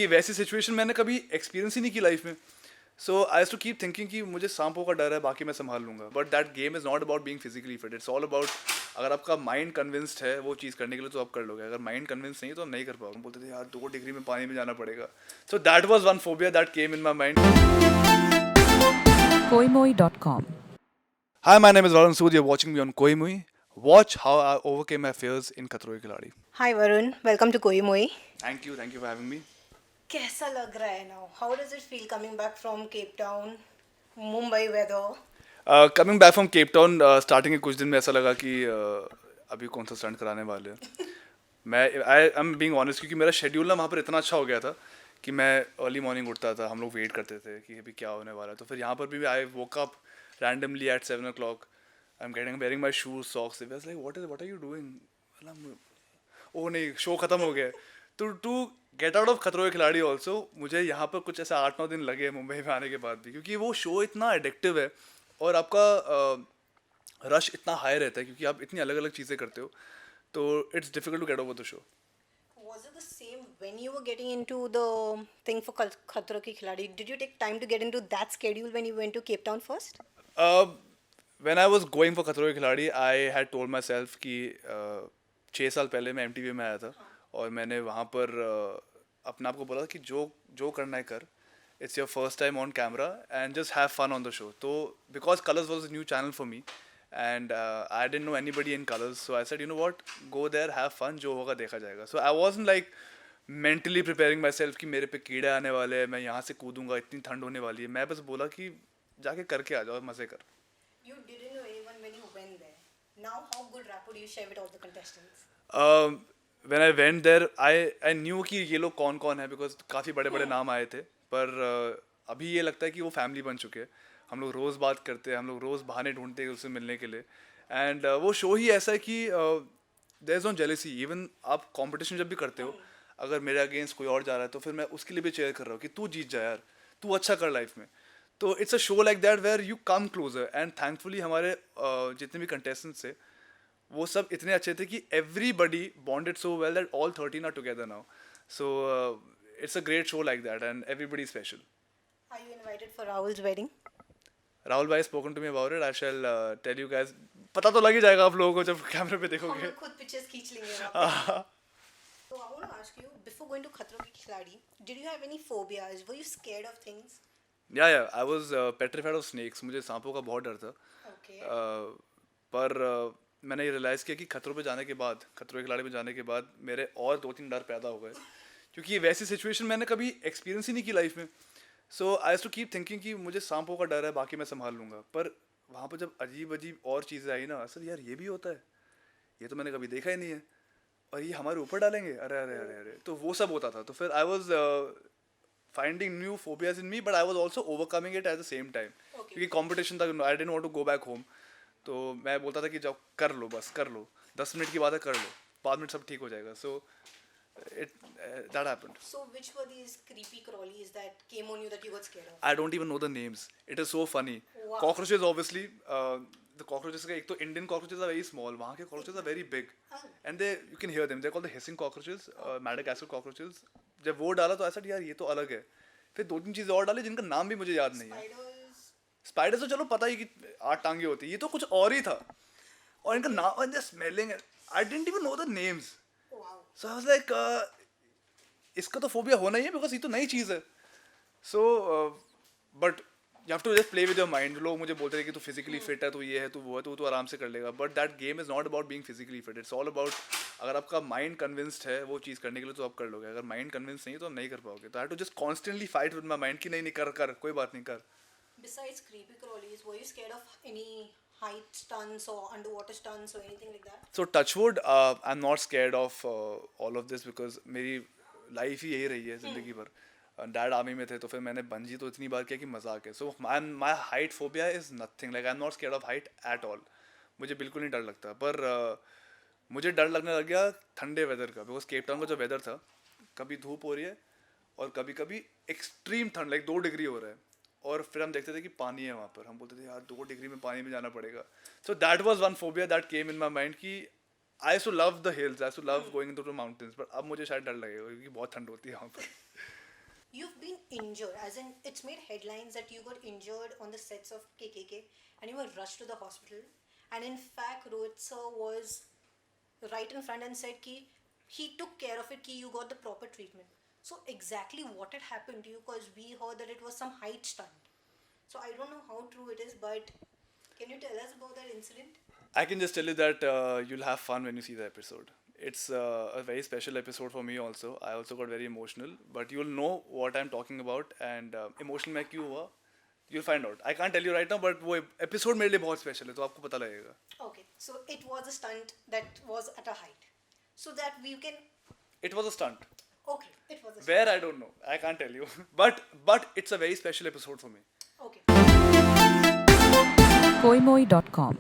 ये वैसी सिचुएशन मैंने कभी एक्सपीरियंस ही नहीं की लाइफ में. So I have to keep thinking कि मुझे सांपों का डर है, बाकी मैं संभाल लूंगा. But that game is not about being physically fit. It's all about, अगर आपका माइंड कन्विंस्ड है वो चीज़ करने के लिए तो आप कर लोगे. अगर माइंड कन्विंस नहीं है तो आप नहीं कर पाओगे. हम बोलते थे यार 2 डिग्री में पानी में जाना पड़ेगा. So that was one phobia that came in my mind. koimoi.com. Hi, my name is Varun Sood. You're watching me on Koi Mui. Watch how I overcame my fears in Khatro Ke Khiladi. Hi Varun, welcome to Koi Moi. Thank you for having me. कैसा लग रहा है now? How does it feel coming back from Cape Town, Mumbai weather? Coming back from Cape Town, starting के कुछ दिन में ऐसा लगा कि अभी कौन सा स्टंट कराने वाले हैं. आई एम बीइंग ऑनेस्ट, क्योंकि मेरा शेड्यूल ना वहाँ पर इतना अच्छा हो गया था कि मैं अर्ली मॉर्निंग उठता था. हम लोग वेट करते थे कि अभी क्या होने वाला है. तो फिर यहाँ पर भी आई woke up randomly at 7 o'clock. I'm wearing my shoes, socks. I was like, what are you doing? ओह नहीं, शो खत्म हो गया. तो टू गेट आउट ऑफ खतरों के खिलाड़ी ऑल्सो मुझे यहाँ पर कुछ ऐसे 8-9 दिन लगे मुंबई में आने के बाद भी, क्योंकि वो शो इतना एडिक्टिव है और आपका रश इतना हाई रहता है क्योंकि आप इतनी अलग अलग चीज़ें करते हो. तो it's difficult to get over the show. Was it the same when you were getting into the thing for Khatra Ki Khiladi? Did you take time to get into that schedule when you went to Cape Town first? When I was going for खतरों के खिलाड़ी, I had told myself कि 6 साल पहले मैं MTV में आया था और मैंने वहाँ पर अपने आप को बोला कि जो जो करना है कर. It's your first time on camera and just have fun on the show. तो because Colors was a new channel for me and I didn't know anybody in Colors, so I said you know what, go there, have fun, जो होगा देखा जाएगा. So I wasn't like mentally preparing myself कि मेरे पे कीड़े आने वाले हैं, मैं यहाँ से कूदूंगा, इतनी ठंड होने वाली है. मैं बस बोला कि जाके करके आ जाओ, मज़े कर. You didn't know anyone when you went there. Now, how good rapport do you share with all the contestants? When I went there, I knew कि ये लोग कौन कौन है, बिकॉज काफ़ी बड़े बड़े नाम आए थे. पर अभी ये लगता है कि वो फैमिली बन चुके हैं. हम लोग रोज़ बात करते हैं, हम लोग रोज़ बहाने ढूंढते हैं उससे मिलने के लिए. एंड वो शो ही ऐसा है कि there is no jealousy. Even आप कंपटीशन जब भी करते हो, अगर मेरे अगेंस्ट कोई और जा रहा है तो फिर मैं उसके लिए भी चेयर कर रहा हूँ कि तू जीत जा यार, तू अच्छा कर लाइफ में. तो it's a show like that where you come closer. And thankfully हमारे जितने भी कंटेस्टेंट्स थे वो सब इतने अच्छे थे कि everybody bonded so well that all 13 are together now. So it's a great show like that and everybody special. Are you invited for Rahul's wedding? Rahul भाई spoken to me about it. I shall tell you guys. पता तो लग ही जाएगा आप लोगों को जब कैमरे पे हम देखोगे. लोग खुद पिक्चर्स खींच लेंगे वहाँ पे. So I want to ask you, before going to Khatra Ki Khiladi, did you have any phobias? Were you scared of things? या I was petrified of snakes. मुझे सांपों का बहुत डर था. Okay. पर मैंने ये रियलाइज़ किया कि खतरों पे जाने के बाद, खतरों के खिलाड़ी में जाने के बाद मेरे और 2-3 डर पैदा हो गए, क्योंकि ये वैसी सिचुएशन मैंने कभी एक्सपीरियंस ही नहीं की लाइफ में. So I have to keep thinking कि मुझे सांपों का डर है, बाकी मैं संभाल लूँगा. पर वहाँ पर जब अजीब अजीब और चीज़ें आई ना, सर यार ये भी होता है, ये तो मैंने कभी देखा ही नहीं है, और ये हमारे ऊपर डालेंगे, अरे अरे अरे अरे. तो वो सब होता था. तो फिर I was finding new phobias in me, but I was also overcoming it at the same time. क्योंकि कॉम्पिटिशन था, I didn't want to go back home. तो मैं बोलता था कि जाओ कर लो, बस कर लो, 10 मिनट की बात है, कर लो, 5 मिनट सब ठीक हो जाएगा. So it that happened. So which were these creepy crawlies that came on you that you got scared of? I don't even know the names. It is so funny. Wow. Cockroaches, obviously. The cockroaches का एक तो Indian cockroaches are very small. वहाँ के cockroaches are very big. Oh. And they, you can hear them. They're called the hissing cockroaches, Madagascar cockroaches. जब वो डाला तो ऐसा यार ये तो अलग है. फिर 2-3 चीज़ें और डाली जिनका नाम भी मुझे याद नहीं है. Spiders. स्पाइडर तो चलो पता ही कि 8 टांगे होती है, ये तो कुछ और ही था. और इनका नाम, and they're smelling it. I didn't even know the names. Wow. So I was like, इसका तो फोबिया होना ही है बिकॉज ये तो नई चीज़ है. So but you have to just play with your mind. लोग मुझे बोलते हैं कि तू फिजिकली फिट है, तू ये है, तू वो है, तू आराम से कर लेगा. But that game is not about being physically fit. It's all about, अगर आपका माइंड कन्विंस्ड है वो चीज़ करने के लिए तो आप कर लोगे. अगर माइंड कन्विंस नहीं है तो आप नहीं कर पाओगे. तो I have to just constantly fight with my mind कि नहीं नहीं कर कर, कोई बात नहीं कर. Besides creepy crawlies, were you scared of any height stunts or underwater stunts or anything like that? So touchwood I am not scared of all of this because मेरी लाइफ ही यही रही है ज़िंदगी भर. डैड आर्मी में थे तो फिर मैंने बंजी तो इतनी बार किया कि मजाक है. So my height phobia is nothing. Like I am not scared of height at all. मुझे बिल्कुल नहीं डर लगता. पर मुझे डर लगने लग गया ठंडे वेदर का. बिकॉज केप टाउन का जो वेदर था, कभी धूप हो रही है और कभी कभी एक्सट्रीम ठंड, लाइक 2 डिग्री हो रहा है, और फिर हम देखते थे कि पानी है वहाँ पर. हम बोलते थे यार 2 डिग्री में पानी में जाना पड़ेगा. So that was one phobia that came in my mind कि I used to love the hills, I used to love going into the mountains. But अब मुझे शायद डर लगेगा क्योंकि बहुत ठंड होती है वहाँ पर. injured, as in it's made headlines that you got injured on the sets of KKK and you were rushed to the hospital. And in fact, Rohit sir was right in front and said ki he took care of it, ki you got the proper treatment. So exactly what had happened to you, because we heard that it was some height stunt. So I don't know how true it is, but can you tell us about that incident? I can just tell you that you'll have fun when you see the episode. It's a very special episode for me also. I also got very emotional, but you'll know what I'm talking about and emotional मैं क्यों हुआ, you'll find out. I can't tell you right now, but वो episode मेरे लिए बहुत special है, तो आपको पता लगेगा. Okay, so it was a stunt that was at a height. So that we can. It was a stunt. Okay, it was a stunt. Where I don't know. I can't tell you. But it's a very special episode for me. Okay. Koimoi.com